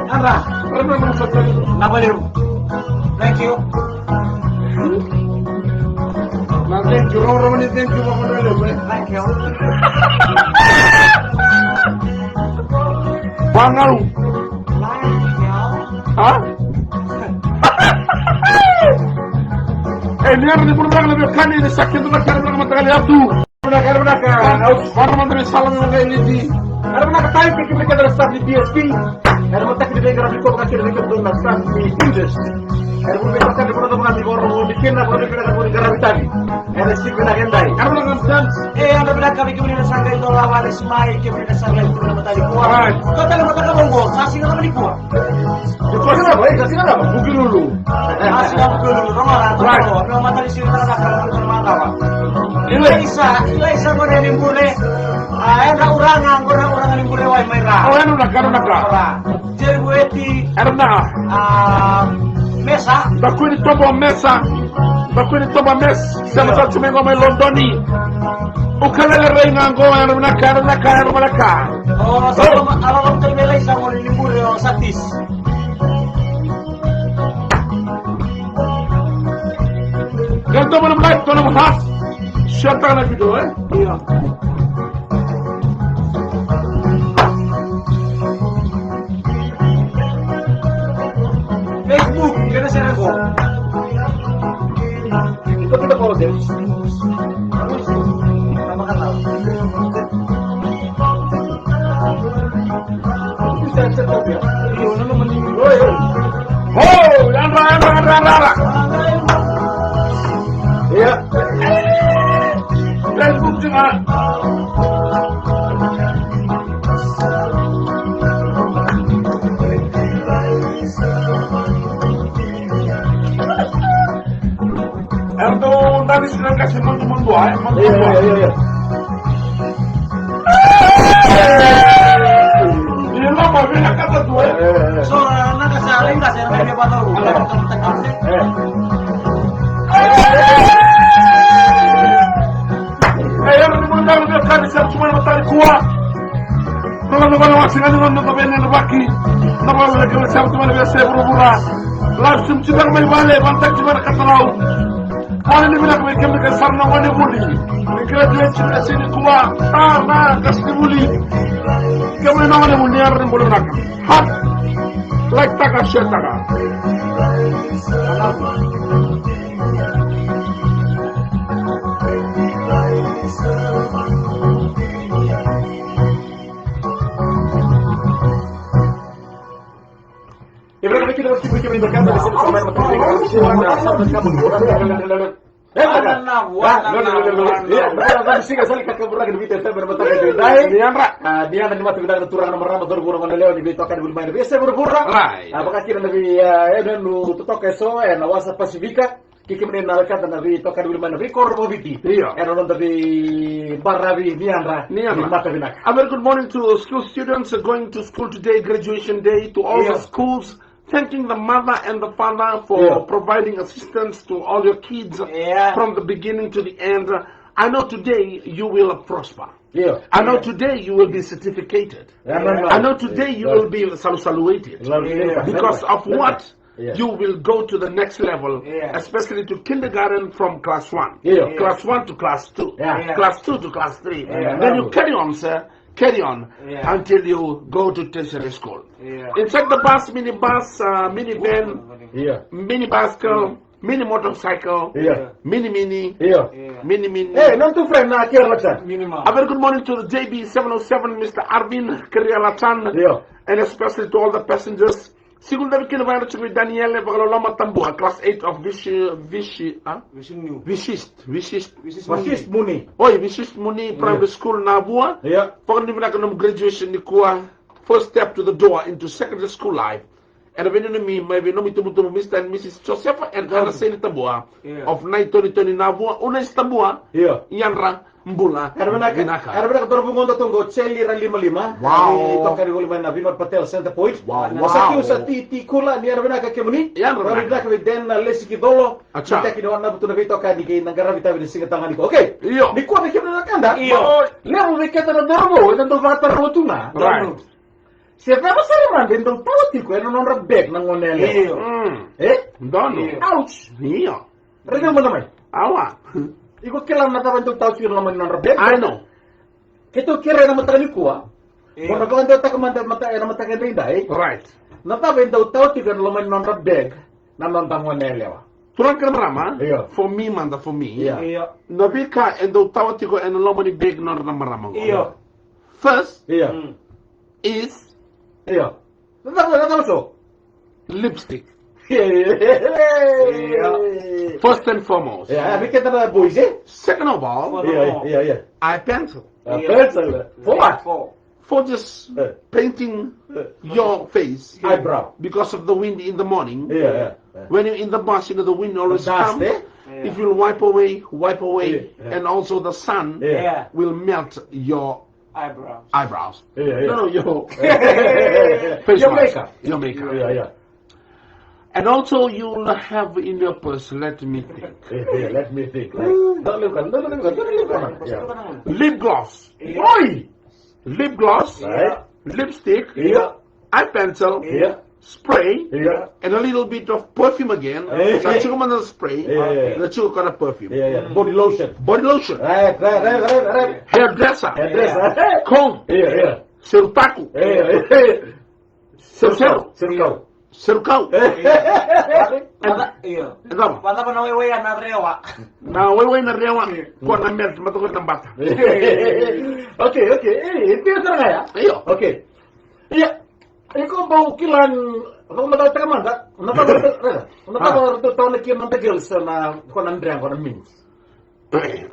Apa? Apa dia? Thank you. Thank you. Thank you. Thank you. Bangal. Hah? Ini yang dibunuh lebih kan ini sakit tu nak kerana mata kali itu. Orang menteri salam yang ini di. Karena kata itu kita ada staff di DSP. Ada mata kita dengar di kota kecil di kota besar staff di industri. Ada pun kita di kota mana di orang di kena boleh kita di negara tadi. Ada sih kita gendai. Karena ngambil. Anda benar kami kemudian sangka itu lawan Ismail kemudian sangka itu mata di kuat. Kota mata kabonggo masih nama di kuat. Kau apa? Kasih apa? Bukit dulu. Masih nama dulu. Orang mata di sini ada kalau mata. Ilaisa mo rin imbure. Era orang imbure way mayra. Oh, ano na? Jerbueti. Ano na? Mesa. Bakwini tobo mesa. Sama sa tumengo may Londoni. Ukalala rin nga ngo. Ano na ka? Oh, so alam ko tayo Ilaisa mo rin imbure o satis. Ganto mo na ito na mahas. Siapa nak video Iya. Facebook, kena share ko. Itu kita follow deh. Nama kata. Bisa cek ya. Iya, nama meninggal. Oh, Andra. Iya. Facebook juga. Itu tadi sedang kasih mundu ay. Iya. Ini lama bina kata tu ay. So, nakasaling kasi na may bato. Yang dimulai dia kan bisa cuma matahari kuat. Kalau masih kan dengan notabene baki. Nama lagi saya cuma biasa berubah. Langsung cuma main balik, bantak cuma katarau. Mana ni bila kami kembali sarna wani buli. Kira dia cuma sini kuat. Kasih buli. Kami nama ni buli yang boleh nak. Hat. Like taka share taka. Ibrahim kita harus bikin berkata di sini sampai dia nanti mati bilang turang nomor rambut berkurang mana lewat di tokan di main biasa berkurang. Apakah kita lebih dan lu tutok eso na wasa Pasifika kiki mengenal kata nabi tokan di main nabi korboviti. Non dari barabi niandra mata binak. A very good morning to school students going to school today, graduation day, to all the schools. Thanking the mother and the father for providing assistance to all your kids from the beginning to the end. I know today you will prosper. I know today you will be certificated. I know today you will be saluated because of what you will go to the next level, especially to kindergarten from class 1, class 1 to class 2, class 2 to class 3. Then you carry on, sir. Carry on until you go to tertiary school. Inside the bus, minibus, minivan, mini bicycle, mini motorcycle, mini. Non tu friend na kira laksan. A very good morning to the JB 707, Mr. Arvin Krialatan, and especially to all the passengers. Sigul dabi kila vayna chumi Daniele bagalo lama tambua class 8 of Vishist Muni. Oi, Vishist Muni primary school na bua. Pag ni mina kanong graduation ni kuha first step to the door into secondary school life. And when you me maybe no mitumu Mr. and Mrs. Joseph and Ana Seni tambua of 9 2020 na bua una is tambua. Yanra Mbula. Binaka torbungon to tunggo Celi ra 55. Wow. Toka di Gulman na Vinod Patel Center Point. Wow. Masaki sa titi kula ni Arbinaka kemuni. Yan, Rami Binaka with Den Lesi Kidolo. Acha. Kita kini wana butu na vito ka di kay nagara vita with singa tangan ko. Okay. Iyo. Di ko na kemuna kanda. Iyo. Lero reketa na dormo, ito vata ro tuna. Right. Siapa masari man dentro tawti ko eno non rabbek nang onele. Iyo. Dono. Ouch. Iyo. Regal mo naman. Awa. Iko kailan nataban itong tao siguro naman ng rabek. Ano? Kito kira na matangin ko Kung nagawan daw ta kamanda matangin rin dahil. Right. Nataban daw tao siguro naman ng rabek na nantangon nelewa. Turang ka marama? Iyo. For me, manda, for me. Iyo. Nabika, and the tawati ko, and the lomani big nor na maramang. Iyo. First Iyo. is Iyo. Nataban so? lipstick. Yeah. First and foremost. Yeah, kita na boys Second of all, Yeah. eye pencil. Pencil. For what? For just painting your face. Eyebrow. Because of the wind in the morning. Yeah. When you're in the bus, the wind always Dust, comes. If you wipe away, Yeah. and also the sun will melt your eyebrows. Yeah. No, your face Your mask. makeup. Your makeup. Yeah. And also you'll have in your purse, let me think, Yeah, let me think. Yeah. lip gloss. Oi! Lip gloss, Right. lipstick, Yeah. eye pencil, Yeah. spray, Yeah. and a little bit of perfume again. Yeah. Let's go on the spray. Yeah. Let's go on the perfume. Yeah. Body lotion. Body lotion, Right. hairdresser, Address. comb, Yeah. serutaku, sercero, Circle. serukau. Iya. Ano? Pata pa naway na rewa. Na way na rewa ko na melt matukod ng bata. Okay. Ito na kaya? Iyo. Okay. Iya. Ikaw ba ukilan kung madata ka man, natawag ito taon na kiyan ng girls na kung nandriyan ko ng means.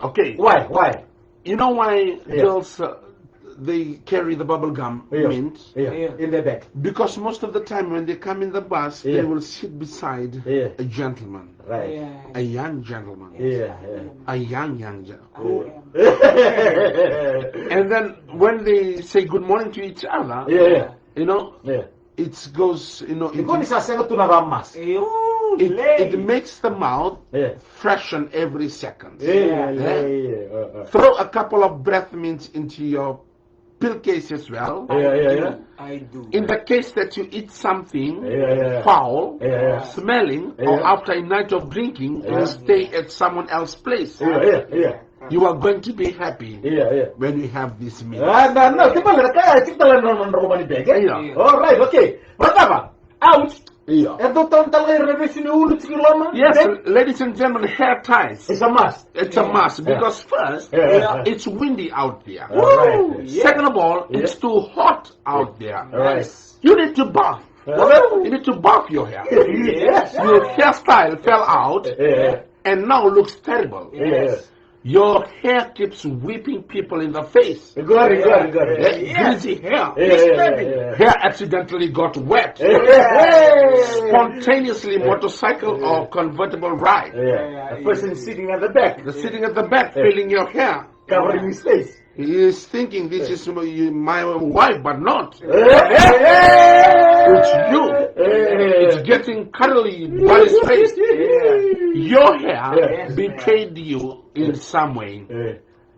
Okay. Why? You know why Yeah. girls they carry the bubble gum mint? Yeah. In the back. Because most of the time when they come in the bus, Yeah. they will sit beside Yeah. a gentleman, Right. a young gentleman, Yeah. a young gentleman. Yeah. And then when they say good morning to each other, Yeah. you know, Yeah. it goes, Ikaw ni sasagot to na ramas. it makes the mouth Yeah. freshen every second. Yeah. Throw a couple of breath mints into your pill case as well. Yeah. I do. In the case that you eat something Yeah. foul, Yeah. smelling, or Yeah. after a night of drinking, you stay at someone else's place. Yeah. You are going to be happy Yeah. when you have this meal. No. Di ba kaya kita lang naman rumah ni Bege? Yeah. Alright, okay. Pertama, ouch. Yeah. Ito taon talaga yung revision ni ulit siguro lama. Yes, ladies and gentlemen, hair ties. It's a must. It's a must because first, Yeah. it's windy out there. Alright. Second of all, it's too hot out there. Alright. You need to bath. You need to bath your hair. Yes. Your hairstyle fell out Yeah. and now looks terrible. Yes. Your hair keeps whipping people in the face. Good. Greasy hair. Yeah. Hair accidentally got wet. Yeah. Spontaneously motorcycle or convertible ride. The person sitting at the back, The sitting at the back feeling your hair. covering his face. He is thinking this is my wife, but not. It's It's you. It's getting cuddly by his face. Your hair betrayed you in some way.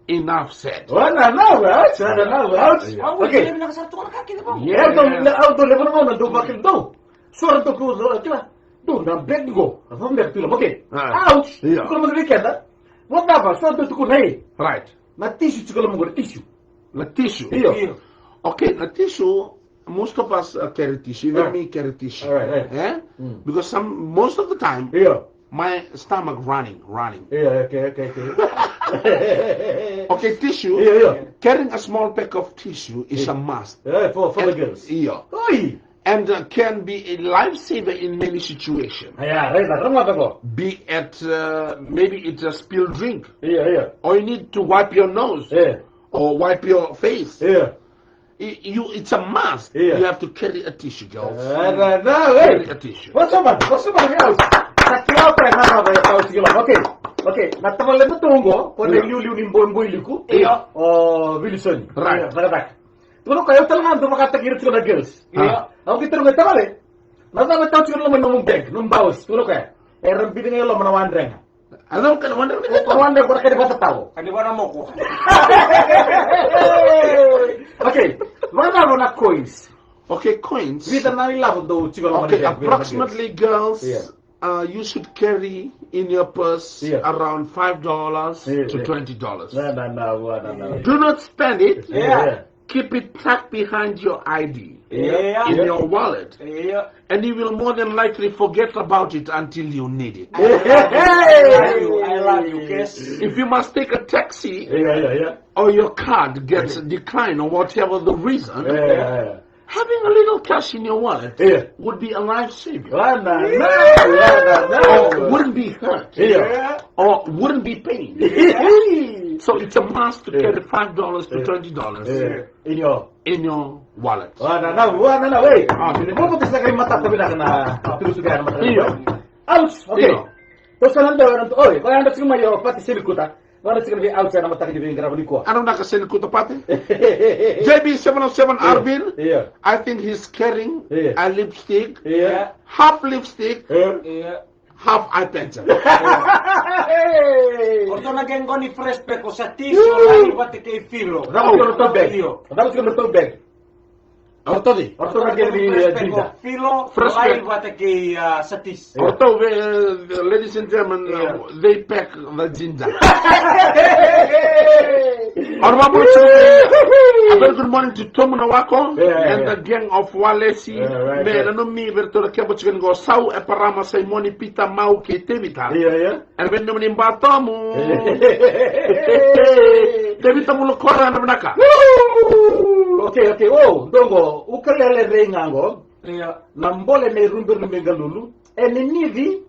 Enough said. Ouch. Okay. Nakasarto ka na kaki, di ba? Auto level mo na do bakit do. Sure to cruise kila. Do na beg go. From there to okay. Ouch. Yeah. Ko mo weekend. What ba? So to ko nay. Right. Na tissue ko mo tissue. The tissue. Iyo. Okay, the tissue. Most of us carry tissue. Even me carry tissue. Right. Eh? Because most of the time, Iyo. my stomach running. Yeah, okay. Okay, tissue. Yeah. Carrying a small pack of tissue is a must. For the girls. Yeah. Oi. And can be a lifesaver in many situations. Yeah, right. Rama ko. Be it maybe it's a spilled drink, Yeah. or you need to wipe your nose, Yeah. or wipe your face. Yeah. It's a must. Yeah. You have to carry a tissue, girls. No, Carry a tissue. What's up, man? Ouch. Sakila pa na ba ya tao sigila. Okay. Okay, na tamale mo tungo, ko na liu ni mboy liku. Iya. Oh, Wilson. Right. Nagatak. Tuno kayo talaga ando makatagir sa girls. Iya. Ako kita nga tamale. Nasa taw siguro naman nung bag, nung bawas. Tuno kaya. Rambi nga lo manawandreng. Ano ka naman? Manawandreng ko kaya ba tao? Kani ba na mo ko? Okay, mga na coins. Okay, coins. Vita na nila do siguro Okay, approximately, girls, Yeah. You should carry in your purse around $5 to $20. No. Do not spend it. Yeah. Keep it tucked behind your ID Yeah. in your wallet, Iya. and you will more than likely forget about it until you need it. I love you, kiss. If you must take a taxi Yeah. or your card gets declined or whatever the reason, having a little cash in your wallet would be a lifesaver. Or wouldn't be hurt. Or wouldn't be pain. So it's a must to carry $5 to $20 in your wallet. Wait. Mo putis na kayo mata tabi na terus na mata. Ouch. Okay. Terus kan anda oy, kalau anda cuma yo pati silikuta. Wala siguro bi outside na mata kini grabo ni ko. Ano nakasin ko tapate? JB707 Arvin. Yeah. I think he's carrying a lipstick, Yeah. half lipstick, Iya. half eye pencil. Orto na gen ko ni fresh pe ko sa tiso lagi pati kay filo. Dapat siguro tubig. Orto na gani jinja. Filo Fresh lagi pe. pati kay satis. Although, ladies and gentlemen, they pack the ginger. A very good morning to Tom Nawako and the gang of Walesi. Man, no me verto the kebo chicken go sau e parama sai moni pita mau ke tevita. Yeah. And when no mani batamu. Tevita mu lokora na manaka. Okay. Oh, dongo, ukalele rengango. Iya. Nambole ne rumber galulu. Eni nivi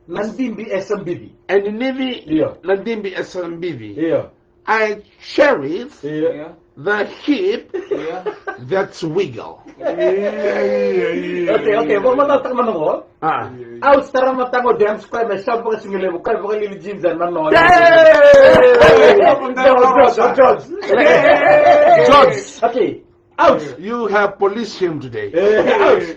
nandimbi esambibi. And the Navy, Landimbi SMBV. I cherish Iya. the hip Iya. that's wiggle. Okay, mo mata manongo. Aus tara matango dance ko me shabu ko singile ko ko lili jinza manno. George. Okay. Out. You have police him today.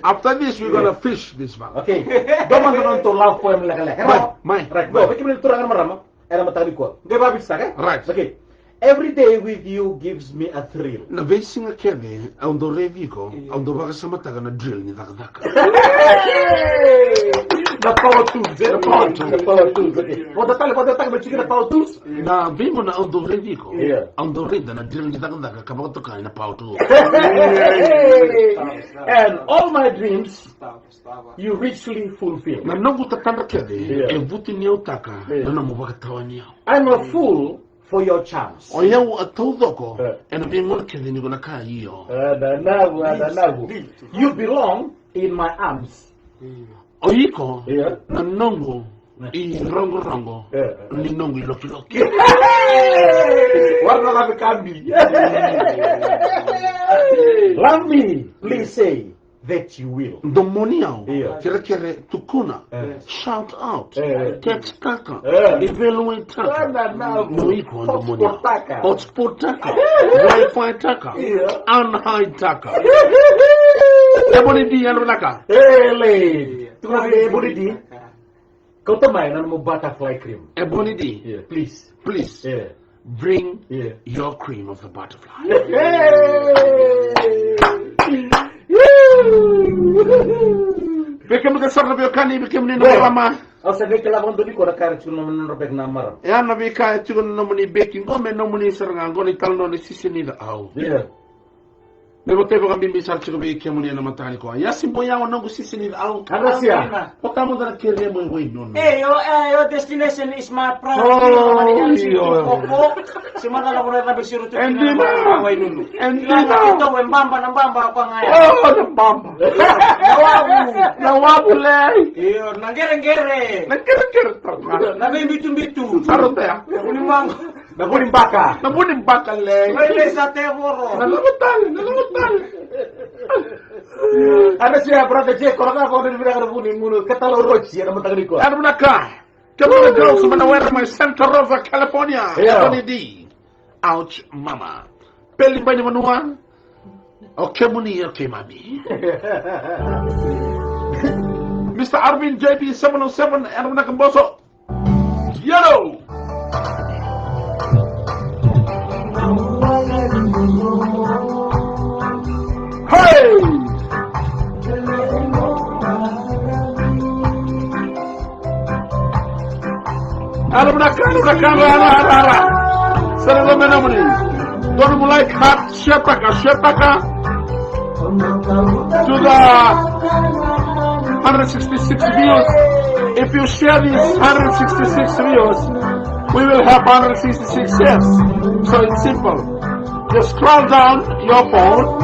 After this, we're gonna fish this one. Okay. Doman non to love poem laka. Mine. Right. Go. Biki min turangan marama. Era matari ko. Di ba bisa ka? Right. Okay. Every day with you gives me a thrill. Na vesi nga kene, aundo reviko, aundo baka sa mata ka na drill ni daka. The power tools. Okay. Pode tayo ba chicken power tools? Na vimo na aundo reviko, Yeah. aundo reda na drill ni daka kapag to ka na pau tu. And all my dreams you richly fulfill. Na nongo tatanda kene, Yeah. e vuti ni utaka, na mo baka tawanya. I'm a fool for your charms. O yau a taudoko, Yeah. e na vimo kene ni gona ka iyo. Adanabu. You belong in my arms. O iko, Yeah. na nongo, i rongo, ni nongo i loki. Warna na kambi. Love me, please say that you will. Domoniao, Yeah. kere tukuna, shout out, text kaka, Yeah. evaluate taka, Adanabu. no iko domoniao, Hotspot hotspot taka, Wi-Fi taka, Yeah. unhide taka. Ebony di ano naka? Hele. Tunggu boleh di. Kau teman nama butterfly cream. Ebony di, Yeah, please. please Yeah. bring Yeah. your cream of the butterfly. Bikin ka sarap yung kani, bikin ni lama. Aku sedang kelabang tu di kau nak cuma menerbek nama. Ya nabi ka chugo no muni baking go me no muni saranga go ni talno ni sisini da au. Yeah. Nego tebo kan bimbi sar chugo be kemuni na matani ko. Ya simbo ya no go sisini da au. Ano siya? O tamo da kere mo go no. Your destination is my pride. Si mana la boleh nabi siru tu. Endi na. Ito wembamba apa ngaya. Oh, the bamba. Nawabu le. Iyo, nangere-ngere. Nakere to. Nabi bitu-bitu. Saro ta. Uni mang. Nakunin baka. Nabuni bakal le. Wele sa teboro. Nalamutan. Ano siya brother Jay? Kalau kau ni bilang ada bunyi mulu, ketalo roci ada mentang di kau. Ano na ka? Come on, girls, I'm gonna wear my Santa Rosa, California. Ebony D. Ouch, mama. Peli ba ni manua? Okay, muni, okay, mami. Mr. Arvin JB 707, and Nakamboso. Yellow. Hey! Alam na ka. Sarang menamuni. Don't mulai kat shetaka to the 166 views. If you share these 166 views, we will have 166 shares. So it's simple. Just scroll down your phone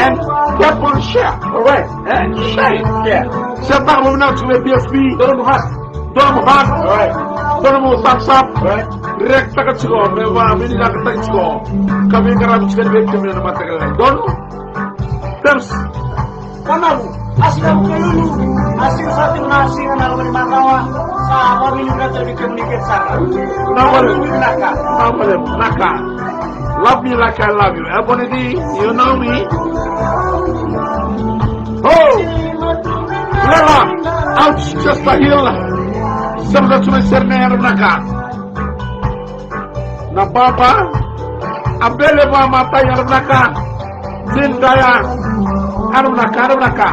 and tap on share. Alright, and share it. Yeah. Shetaka mo na to the BSB. Don't move on. Alright. Don't move thumbs up. Alright. Direct takat ko, may mini nakatak ko. Kami karami chicken bake kami na matagal. Don't. Terus. Panamu, asal kelulu, asal satu nasi yang nak bermakawa, sama minum dan terbikin sana. Naka. Love me like I love you. Ebony D, you know me. Oh, Lela, ouch, just a hill. Sama cuma serner naka. Na baba, abele ba mata yang naka. Zindaya. Arum naka.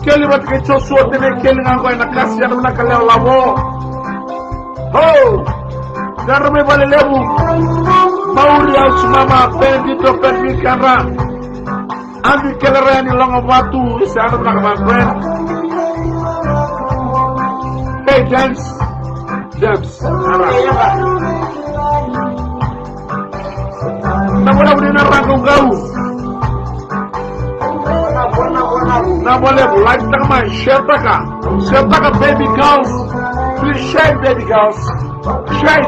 Keli bat ke chosu tene keli ngangoi nakasi arum naka leo lavo. Oh, garme bale lebu. Mauri al mama pendi to pendi kanra. Andi kelerani longo batu isi arum naka my friend. Hey James. Nabola budi narangkau kau. Nabola like my share taka baby girls. Please share baby girls. Share.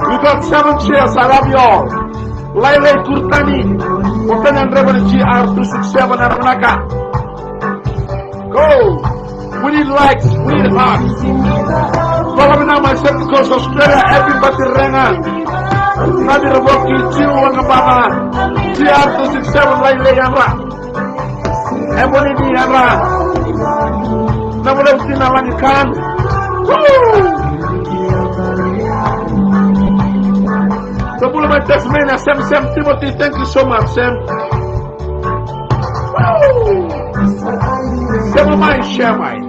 We got 7 shares. I love you all. Laila Kurtani. Openan Reverend GR267 Aranaka. Go. We need likes. We need hearts. Follow me now, my second coast Australia. Everybody rengan. Nabi Raboki, Jiu Wangabama, GR267 Laila Yanra. Ebony D Yanra. Nabola Utina Langikan. Sebelum my Tasmania, Sam Timothy, thank you so much, Sam. Sema mine, share mine.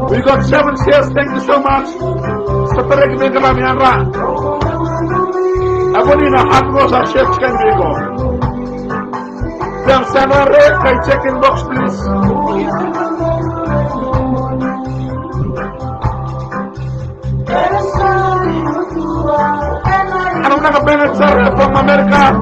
We got 7 shares, thank you so much. Setelah kita kami Yanra. Ebony na hot sa shares can be go. Sam Sanare, can check in box please. Anong nakabenet sir from America?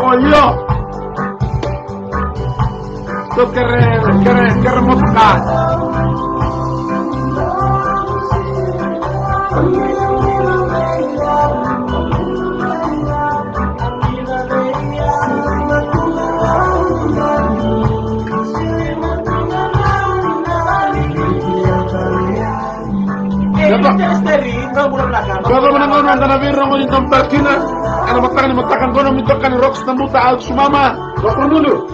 Oh yo, tu keren motoka. Kalau menanggung antara birong di tempat kina, karena matakan gono mitokan rocks namuta al sumama. Dokter dulu.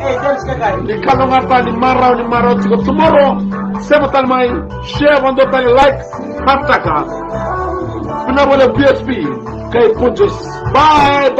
Di kalau ngapa di marau cukup tomorrow. Saya betul mai share untuk tadi like hartaka. Benar boleh BSP kayak punches. Bye.